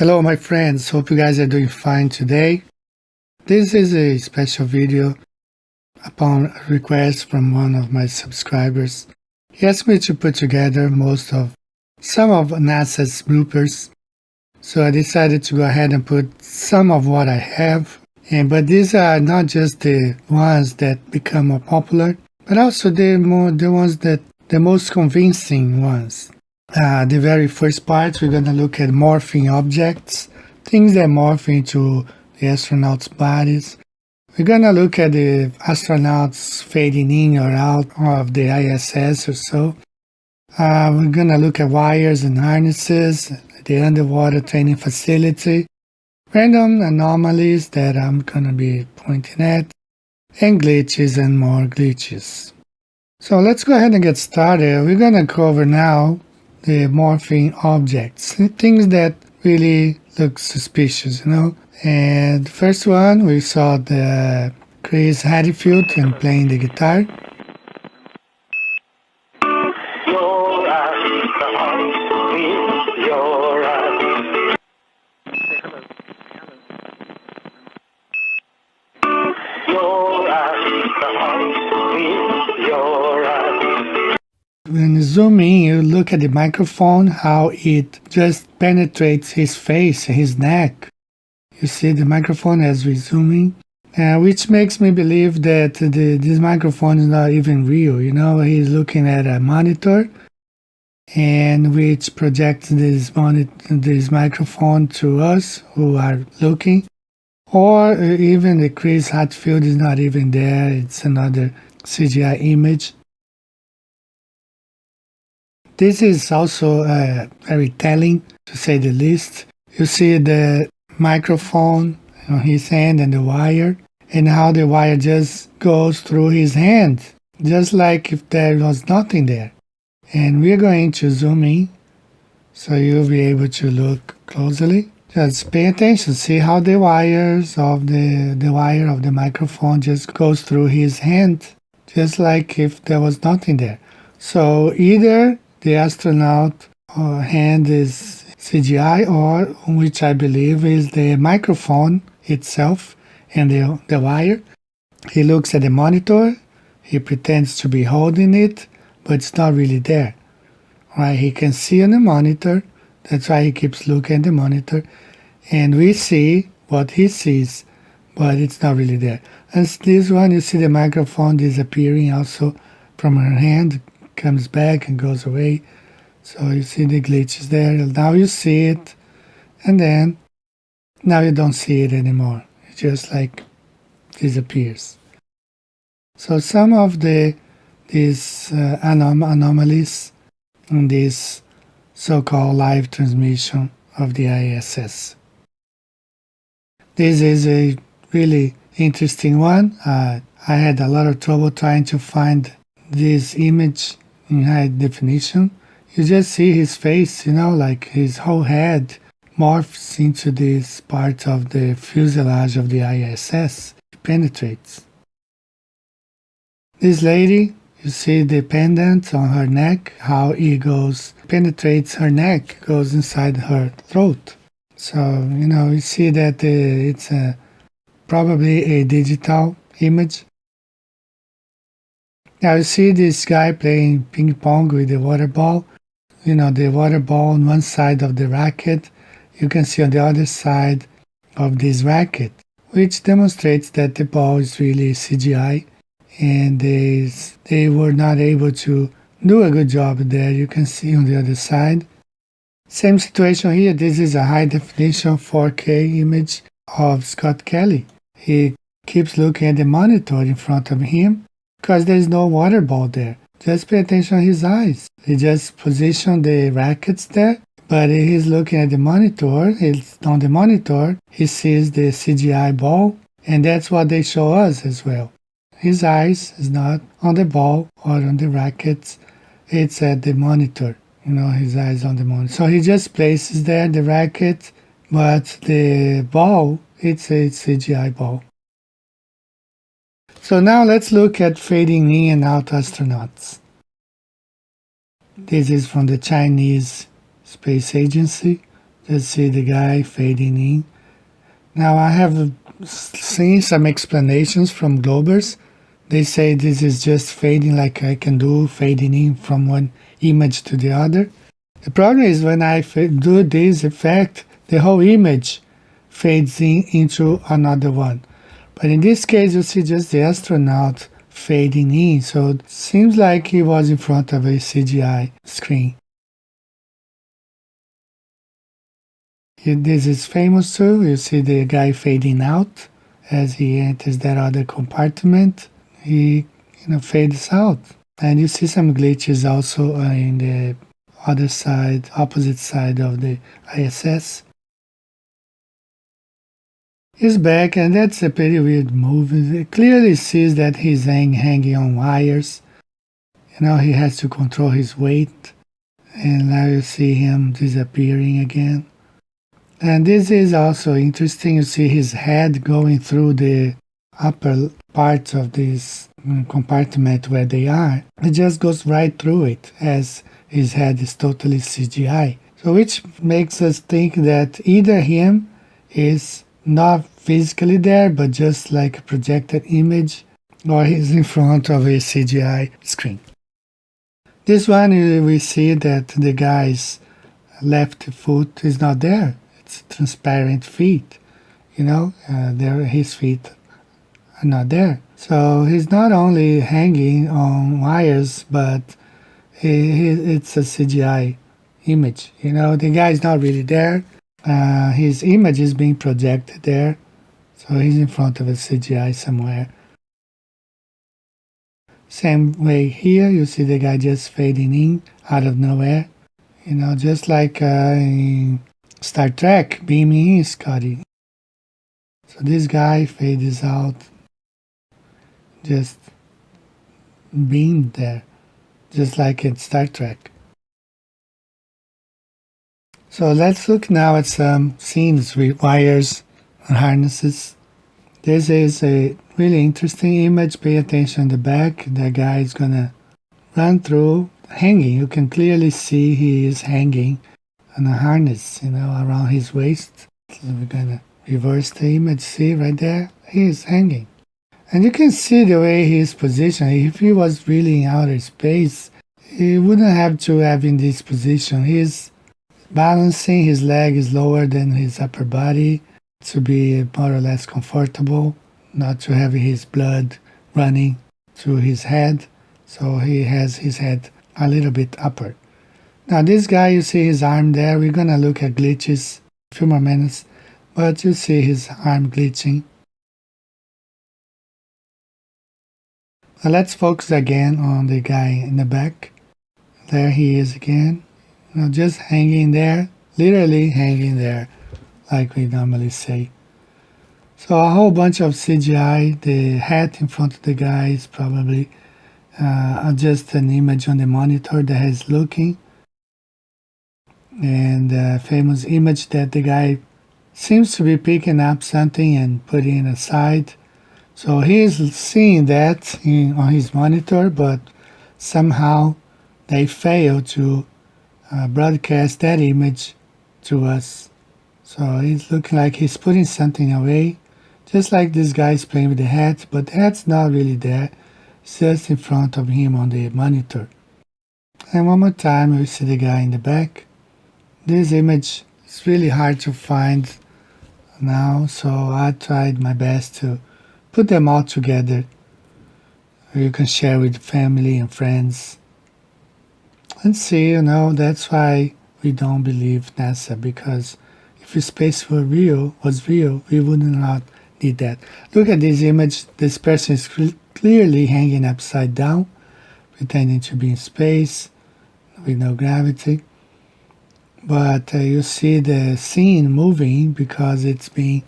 Hello my friends, hope you guys are doing fine today. This is a special video upon a request from one of my subscribers. He asked me to put together some of NASA's bloopers. So I decided to go ahead and put some of what I have. But these are not just the ones that become more popular, but also the most convincing ones. The very first part, we're going to look at morphing objects, things that morph into the astronauts' bodies. We're going to look at the astronauts fading in or out of the ISS or so. We're going to look at wires and harnesses, the underwater training facility, random anomalies that I'm going to be pointing at, and glitches and more glitches. So let's go ahead and get started. We're going to cover now the morphing objects, things that really look suspicious, And the first one, we saw the Chris Hadfield and playing the guitar. When you zoom in, you look at the microphone, how it just penetrates his face, his neck. You see the microphone as we zoom in, which makes me believe that this microphone is not even real. He's looking at a monitor, and which projects this microphone to us who are looking. Or even the Chris Hadfield is not even there. It's another CGI image. This is also very telling, to say the least. You see the microphone on his hand and the wire, and how the wire just goes through his hand, just like if there was nothing there. And we're going to zoom in, so you'll be able to look closely. Just pay attention, see how the wires of the wire of the microphone just goes through his hand, just like if there was nothing there. So either the astronaut hand is CGI, or which I believe is the microphone itself and the wire. He looks at the monitor, he pretends to be holding it, but it's not really there. Right? He can see on the monitor, that's why he keeps looking at the monitor, and we see what he sees, but it's not really there. And this one, you see the microphone disappearing also from her hand, comes back and goes away. So you see the glitches there. Now you see it, and then now you don't see it anymore. It just like disappears. So some of these anomalies in this so-called live transmission of the ISS. This is a really interesting one. I had a lot of trouble trying to find this image in high definition. You just see his face, like his whole head morphs into this part of the fuselage of the ISS. It penetrates. This lady, you see the pendant on her neck, how it penetrates her neck, goes inside her throat. So, you see that it's probably a digital image. Now you see this guy playing ping pong with the water ball. The water ball on one side of the racket, you can see on the other side of this racket, which demonstrates that the ball is really CGI, and they were not able to do a good job there. You can see on the other side. Same situation here. This is a high definition 4K image of Scott Kelly. He keeps looking at the monitor in front of him, because there's no water ball there. Just pay attention to his eyes. He just positioned the rackets there, but he's looking at the monitor. On the monitor, he sees the CGI ball, and that's what they show us as well. His eyes is not on the ball or on the rackets. It's at the monitor. His eyes on the monitor. So he just places there the racket, but the ball, it's a CGI ball. So now let's look at fading in and out astronauts. This is from the Chinese Space Agency. Just see the guy fading in. Now I have seen some explanations from Globers. They say this is just fading like I can do, fading in from one image to the other. The problem is when I do this effect, the whole image fades in into another one. But in this case, you see just the astronaut fading in, so it seems like he was in front of a CGI screen. This is famous too. You see the guy fading out as he enters that other compartment. He, fades out, and you see some glitches also in the other side, opposite side of the ISS. He's back, and that's a pretty weird move. It clearly sees that he's hanging on wires. He has to control his weight, and now you see him disappearing again. And this is also interesting. You see his head going through the upper part of this compartment where they are. It just goes right through it, as his head is totally CGI. So which makes us think that either him is not physically there, but just like a projected image, or he's in front of a CGI screen. This one, we see that the guy's left foot is not there. It's transparent feet. His feet are not there. So he's not only hanging on wires, but it's a CGI image. The guy is not really there. His image is being projected there. So he's in front of a CGI somewhere. Same way here, you see the guy just fading in out of nowhere. Just like in Star Trek, beaming in Scotty. So this guy fades out, just being there, just like in Star Trek. So let's look now at some scenes with wires and harnesses. This is a really interesting image. Pay attention in the back. The guy is gonna run through hanging. You can clearly see he is hanging on a harness, around his waist. So we're gonna reverse the image. See right there? He is hanging. And you can see the way he is positioned. If he was really in outer space, he wouldn't have to have in this position. He's balancing, his leg is lower than his upper body to be more or less comfortable, not to have his blood running to his head. So he has his head a little bit upper. Now this guy, you see his arm there. We're gonna look at glitches a few more minutes, but you see his arm glitching. Now let's focus again on the guy in the back. There he is again, just hanging there, literally hanging there, like we normally say. So a whole bunch of CGI. The hat in front of the guy is probably just an image on the monitor that he's looking. And the famous image that the guy seems to be picking up something and putting it aside. So he's seeing that on his monitor, but somehow they fail to broadcast that image to us. So he's looking like he's putting something away, just like this guy is playing with the hat, but the hat's not really there. It's just in front of him on the monitor. And one more time, we see the guy in the back. This image is really hard to find now, so I tried my best to put them all together. You can share with family and friends. And see, that's why we don't believe NASA, because if space was real, we would not need that. Look at this image. This person is clearly hanging upside down, pretending to be in space with no gravity. But you see the scene moving because it's being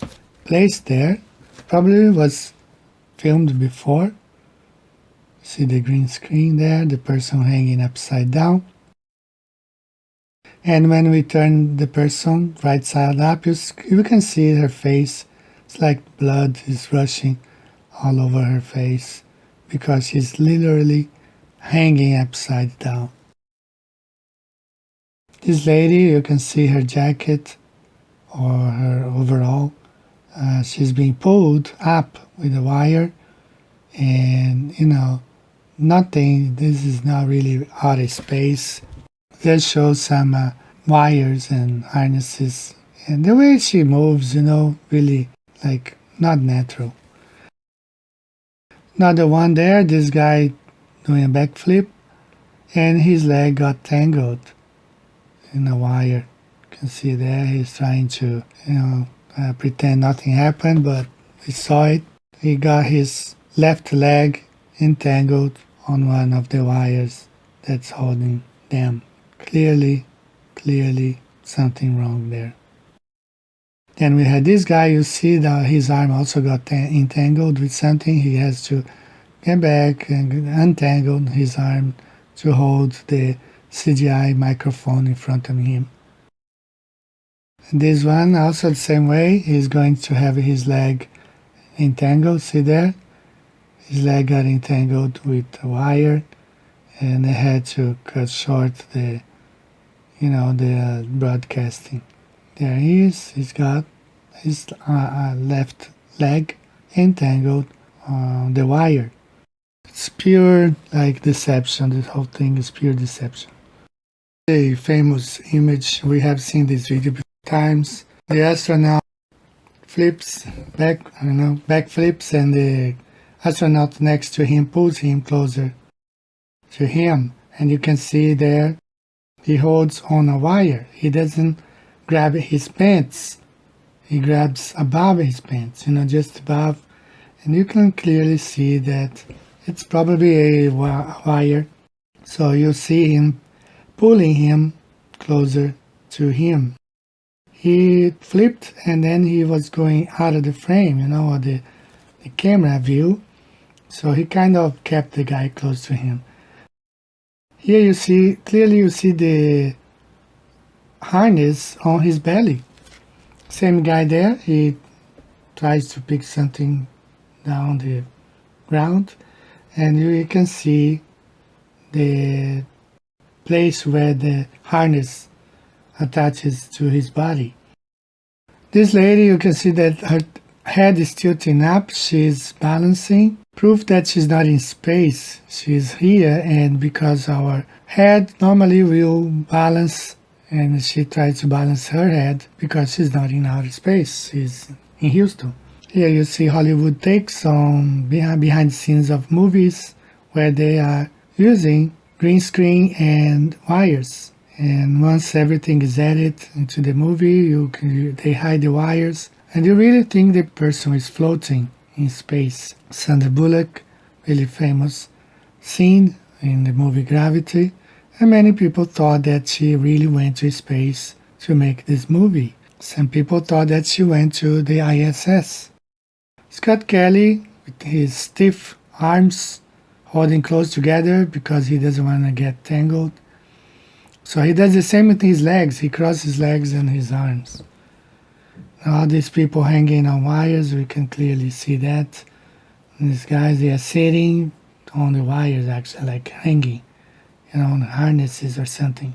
placed there. Probably was filmed before. See the green screen there, the person hanging upside down. And when we turn the person right side up, you can see her face. It's like blood is rushing all over her face because she's literally hanging upside down. This lady, you can see her jacket or her overall. She's being pulled up with a wire, and nothing. This is not really outer space. Just shows some wires and harnesses, and the way she moves, really like not natural. Another one there, this guy doing a backflip, and his leg got tangled in a wire. You can see there he's trying to, pretend nothing happened, but we saw it. He got his left leg entangled on one of the wires that's holding them. Clearly something wrong there. Then we had this guy, you see that his arm also got entangled with something. He has to get back and untangle his arm to hold the CGI microphone in front of him. And this one also the same way, he's going to have his leg entangled, see there? His leg got entangled with a wire, and they had to cut short the broadcasting. There he is, he's got his left leg entangled on the wire. It's pure deception, this whole thing is pure deception. A famous image, we have seen this video times. The astronaut backflips, and the astronaut next to him pulls him closer to him, and you can see there he holds on a wire. He doesn't grab his pants, he grabs above his pants, just above, and you can clearly see that it's probably a wire. So you see him pulling him closer to him. He flipped, and then he was going out of the frame, or the camera view. So he kind of kept the guy close to him. Here you see the harness on his belly. Same guy there, he tries to pick something down the ground, and you can see the place where the harness attaches to his body. This lady, you can see that her head is tilting up, she's balancing, proof that she's not in space, she's here, and because our head normally will balance, and she tries to balance her head because she's not in outer space, she's in Houston. Here you see Hollywood takes on behind the scenes of movies where they are using green screen and wires. And once everything is added into the movie, they hide the wires, and you really think the person is floating in space. Sandra Bullock, really famous scene in the movie Gravity, and many people thought that she really went to space to make this movie. Some people thought that she went to the ISS. Scott Kelly, with his stiff arms holding close together because he doesn't want to get tangled. So he does the same with his legs. He crosses his legs and his arms. All these people hanging on wires, we can clearly see that. And these guys, they are sitting on the wires, actually, like hanging, on harnesses or something.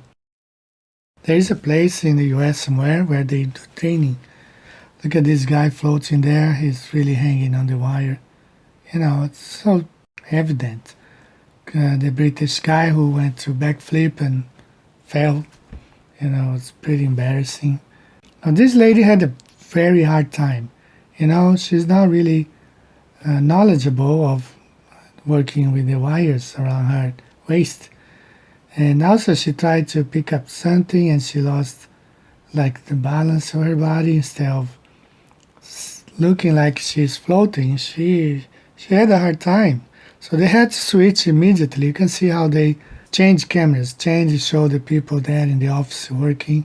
There is a place in the US somewhere where they do training. Look at this guy floating there. He's really hanging on the wire. It's so evident. The British guy who went to backflip and fell, it's pretty embarrassing. Now this lady had a very hard time. She's not really knowledgeable of working with the wires around her waist. And also she tried to pick up something and she lost the balance of her body. Instead of looking like she's floating, she had a hard time. So they had to switch immediately. You can see how they change cameras, show the people there in the office working,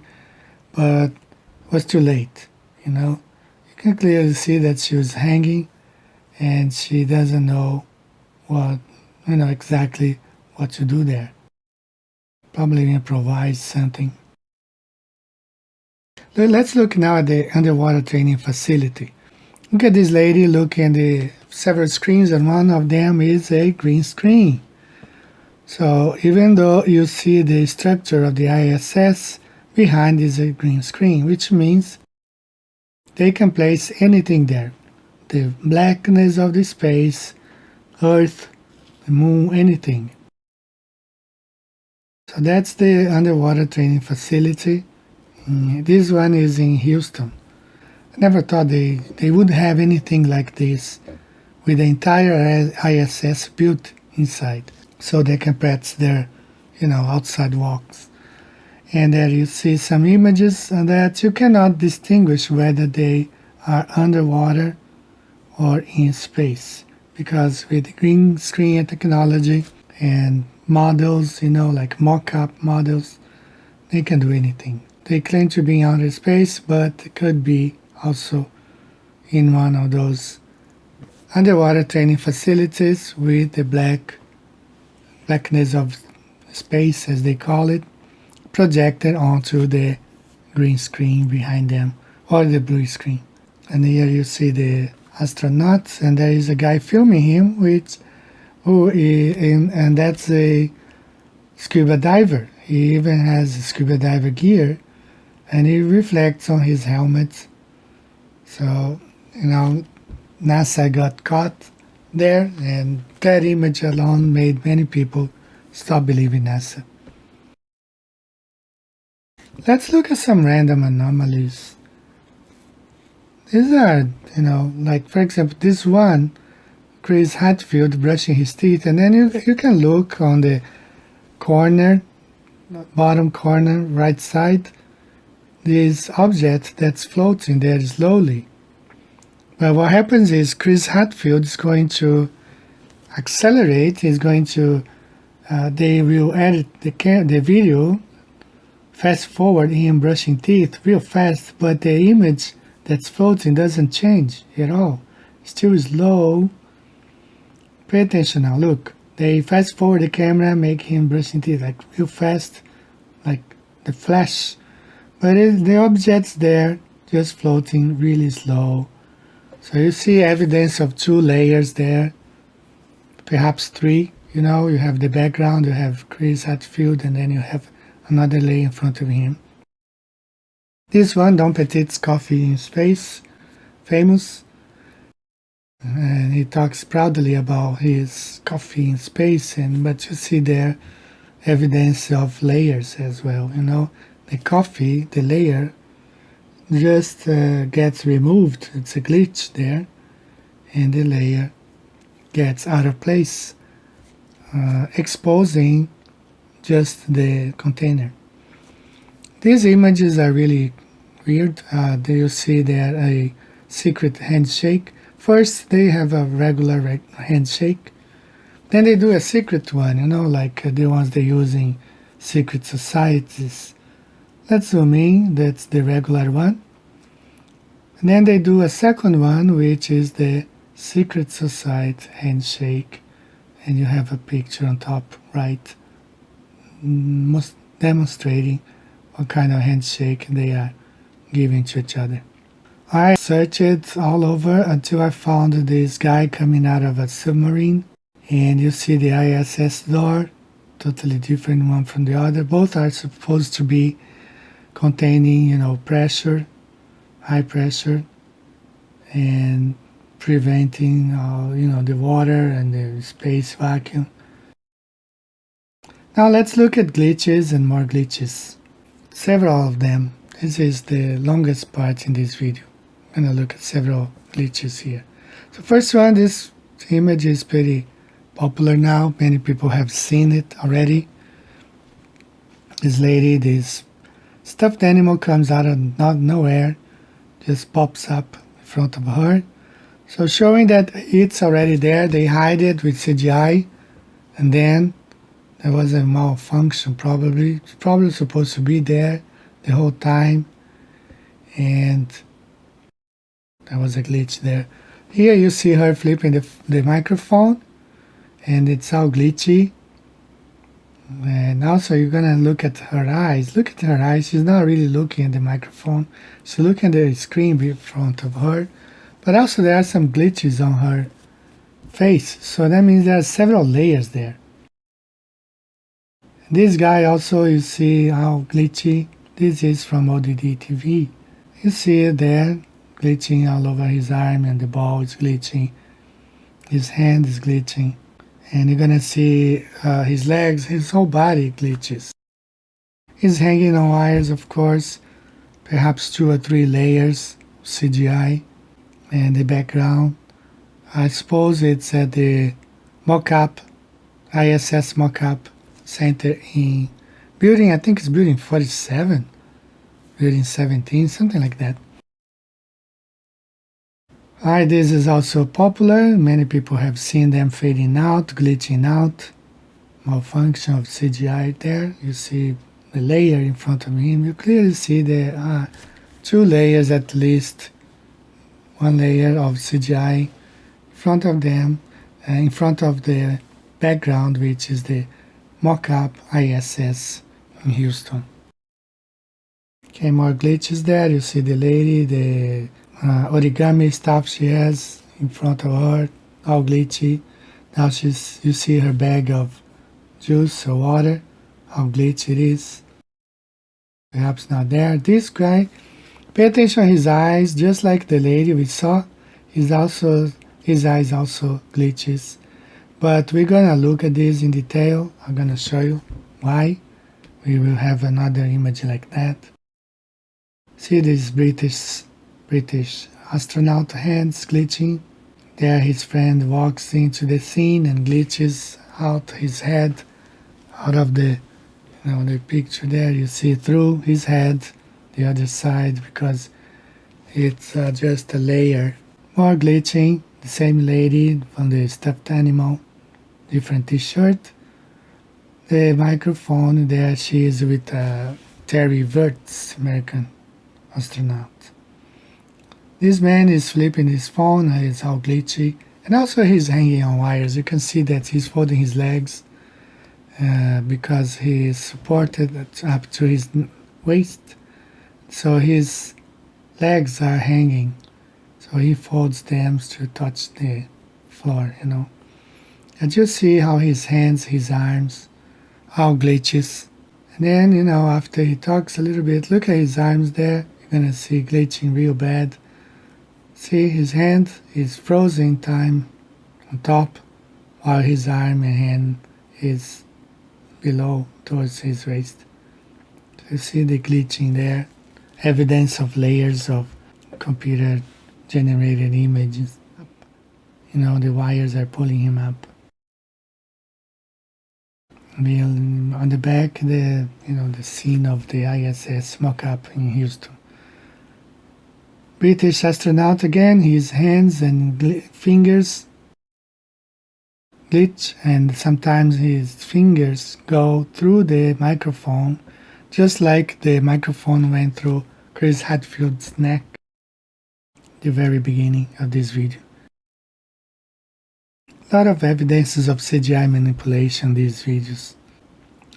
but it was too late, You can clearly see that she was hanging, and she doesn't know exactly what to do there. Probably improvise something. Let's look now at the underwater training facility. Look at this lady looking at the several screens, and one of them is a green screen. So even though you see the structure of the ISS, behind is a green screen, which means they can place anything there. The blackness of the space, Earth, the moon, anything. So that's the underwater training facility. This one is in Houston. I never thought they would have anything like this with the entire ISS built inside so they can practice their, outside walks. And there you see some images that you cannot distinguish whether they are underwater or in space, because with green screen technology and models, like mock-up models, they can do anything. They claim to be in outer space, but it could be also in one of those underwater training facilities with the blackness of space, as they call it, projected onto the green screen behind them, or the blue screen. And here you see the astronauts, and there is a guy filming him, and that's a scuba diver. He even has scuba diver gear, and it reflects on his helmet. So, NASA got caught there, and that image alone made many people stop believing NASA. Let's look at some random anomalies. These are, like for example, this one, Chris Hadfield brushing his teeth, and then you can look on the corner, bottom corner, right side, this object that's floating there slowly. But what happens is Chris Hadfield is going to accelerate. He's going to, they will edit the video, fast forward him brushing teeth real fast, but the image that's floating doesn't change at all. Still slow. Pay attention now. Look, they fast forward the camera, make him brushing teeth like real fast, like the flash. But the object's there, just floating really slow. So you see evidence of 2 layers there, perhaps 3. You have the background, you have Chris Hadfield, and then you have another layer in front of him. This one, Don Petit's Coffee in Space, famous. And he talks proudly about his coffee in space, but you see there evidence of layers as well. The coffee, the layer, just gets removed. It's a glitch there, and the layer gets out of place, exposing just the container. These images are really weird. There you see there a secret handshake. First, they have a regular handshake. Then they do a secret one, like the ones they use in secret societies. Let's zoom in, that's the regular one. And then they do a second one, which is the secret society handshake. And you have a picture on top right, demonstrating what kind of handshake they are giving to each other. I searched all over until I found this guy coming out of a submarine. And you see the ISS door, totally different one from the other. Both are supposed to be containing, pressure, high pressure, and preventing, the water and the space vacuum. Now let's look at glitches and more glitches. Several of them. This is the longest part in this video. I'm going to look at several glitches here. So first one, this image is pretty popular now. Many people have seen it already. This lady, this stuffed animal comes out of nowhere, just pops up in front of her. So showing that it's already there, they hide it with CGI, and then there was a malfunction probably. It's probably supposed to be there the whole time, and there was a glitch there. Here you see her flipping the microphone, and it's all glitchy. And also you're gonna look at her eyes. Look at her eyes. She's not really looking at the microphone. She's looking at the screen in front of her. But also there are some glitches on her face. So that means there are several layers there. This guy also, you see how glitchy. This is from ODD TV. You see it there, glitching all over his arm, and the ball is glitching. His hand is glitching. And you're gonna see his legs, his whole body glitches. He's hanging on wires, of course, perhaps 2 or 3 layers CGI. And the background, I suppose it's at the mock-up, ISS mock-up center in building, I think it's building 47, building 17, something like that. Alright, this is also popular. Many people have seen them fading out, glitching out. Malfunction of CGI there. You see the layer in front of him. You clearly see there are 2 layers at least. 1 layer of CGI in front of them, in front of the background, which is the mock-up ISS in Houston. Okay, more glitches there. You see the lady, the origami stuff she has in front of her, all glitchy. Now you see her bag of juice or water, how glitchy it is. Perhaps not there. This guy, pay attention to his eyes, just like the lady we saw. His eyes also glitches. But we're gonna look at this in detail. I'm gonna show you why. We will have another image like that. See this British astronaut hands glitching. There his friend walks into the scene and glitches out his head out of the picture there. You see through his head the other side because it's just a layer. More glitching. The same lady from the stuffed animal, different t-shirt. The microphone there, she is with Terry Wirtz, American astronaut. This man is flipping his phone, it's all glitchy, and also he's hanging on wires. You can see that he's folding his legs because he is supported up to his waist, so his legs are hanging, so he folds them to touch the floor, And you see how his hands, his arms, all glitches. And then, after he talks a little bit, look at his arms there. You're gonna see glitching real bad. See, his hand is frozen time on top, while his arm and hand is below towards his waist. So you see the glitching there. Evidence of layers of computer generated images. The wires are pulling him up. On the back, the scene of the ISS mock-up in Houston. British astronaut again, his hands and fingers glitch, and sometimes his fingers go through the microphone, just like the microphone went through Chris Hadfield's neck at the very beginning of this video. A lot of evidences of CGI manipulation in these videos.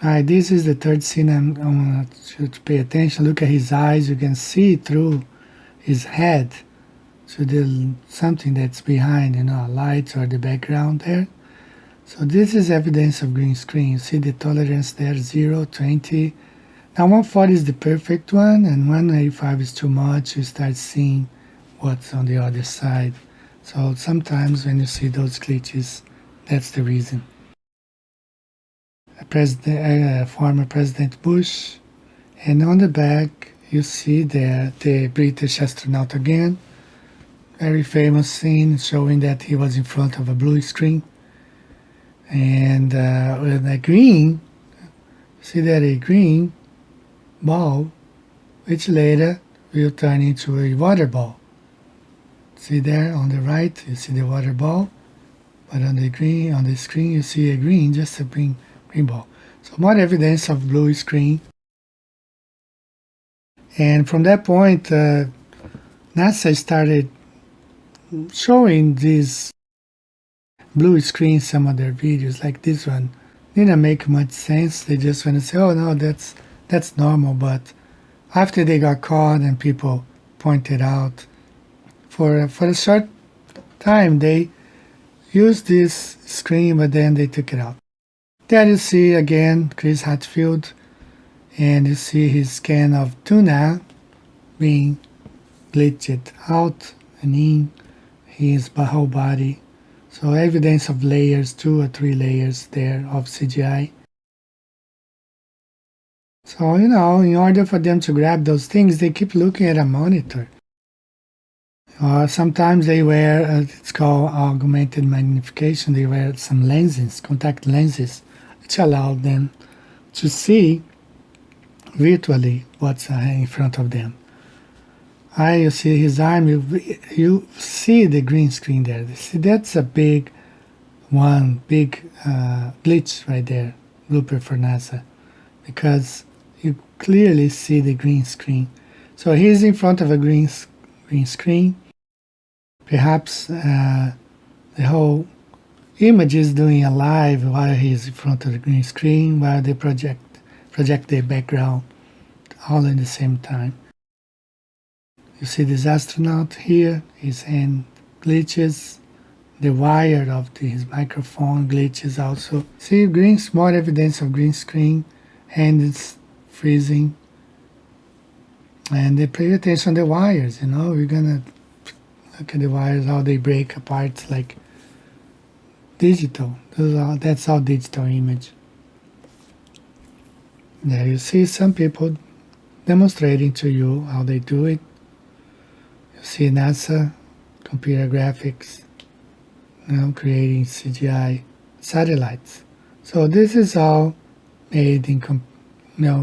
Alright, this is the third scene I want you to pay attention. Look at his eyes. You can see through his head to something that's behind, a light or the background there. So this is evidence of green screen. You see the tolerance there, 0, 20. Now 140 is the perfect one, and 185 is too much. You start seeing what's on the other side. So sometimes when you see those glitches, that's the reason. Former President Bush, and on the back you see there the British astronaut again. Very famous scene showing that he was in front of a blue screen. And with a green, see that a green ball, which later will turn into a water ball. See there on the right, you see the water ball, but on the screen you see a green, just a green ball. So more evidence of blue screen. And from that point, NASA started showing these blue screens, some of their videos, like this one. Didn't make much sense. They just want to say, oh no, that's normal. But after they got caught and people pointed out, for a short time they used this screen, but then they took it out. There you see again Chris Hadfield, and you see his can of tuna being glitched out and in his whole body. So evidence of layers, 2 or 3 layers there of CGI. So, in order for them to grab those things, they keep looking at a monitor. Sometimes they wear, it's called augmented magnification, they wear some lenses, contact lenses, which allow them to see virtually what's in front of them. You see his arm, you see the green screen there. See, that's a big glitch right there, blooper for NASA, because you clearly see the green screen. So he's in front of a green screen. Perhaps the whole image is doing a live while he's in front of the green screen, while they project the background all at the same time. You see this astronaut here, his hand glitches, the wire of his microphone glitches also. See, more evidence of green screen, hand is freezing. And they pay attention to the wires, we're gonna look at the wires, how they break apart like digital. That's all digital image. There you see some people demonstrating to you how they do it. You see NASA, computer graphics, creating CGI satellites. So this is all made in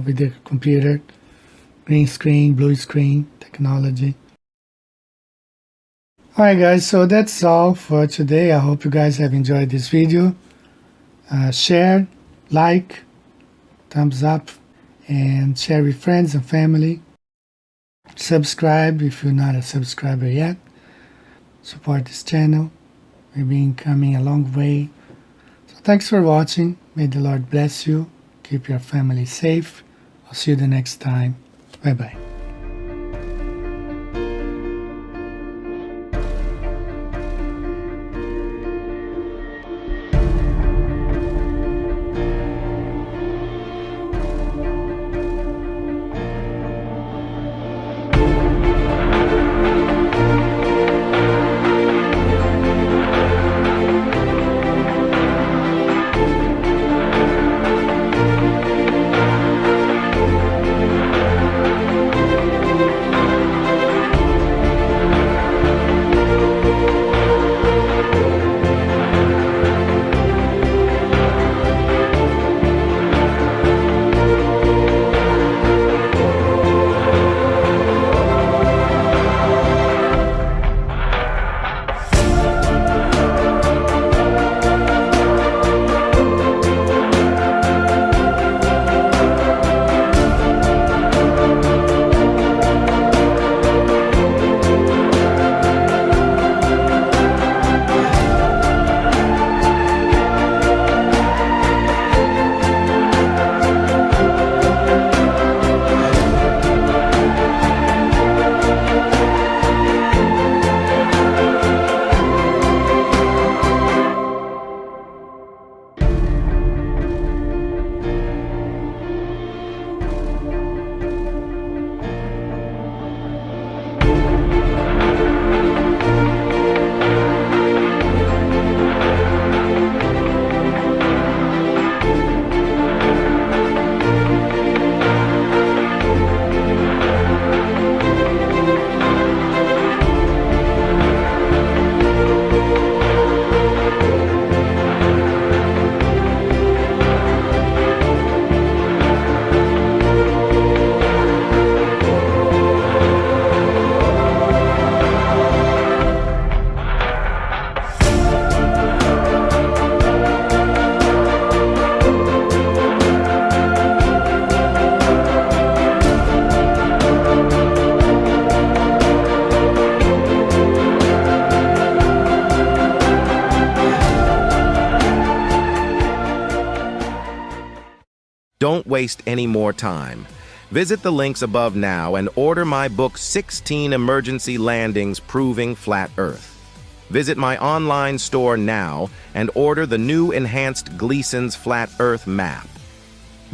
with the computer, green screen, blue screen technology. Alright guys, so that's all for today. I hope you guys have enjoyed this video. Share, like, thumbs up, and share with friends and family. Subscribe if you're not a subscriber yet. Support this channel. We've been coming a long way. So thanks for watching. May the Lord bless you. Keep your family safe. I'll see you the next time. Bye-bye. Don't waste any more time. Visit the links above now and order my book 16 Emergency Landings Proving Flat Earth. Visit my online store now and order the new enhanced Gleason's Flat Earth map.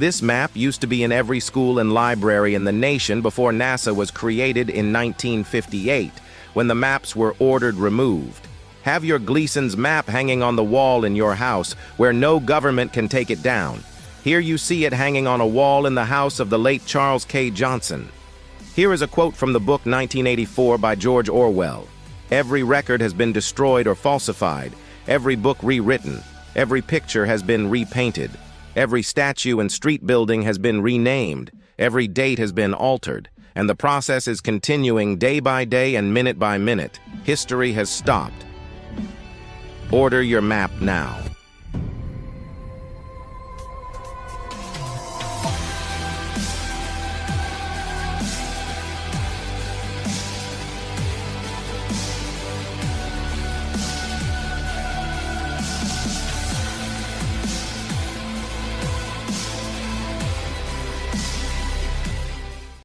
This map used to be in every school and library in the nation before NASA was created in 1958, when the maps were ordered removed. Have your Gleason's map hanging on the wall in your house, where no government can take it down. Here you see it hanging on a wall in the house of the late Charles K. Johnson. Here is a quote from the book 1984 by George Orwell. Every record has been destroyed or falsified, every book rewritten, every picture has been repainted, every statue and street building has been renamed, every date has been altered, and the process is continuing day by day and minute by minute. History has stopped. Order your map now.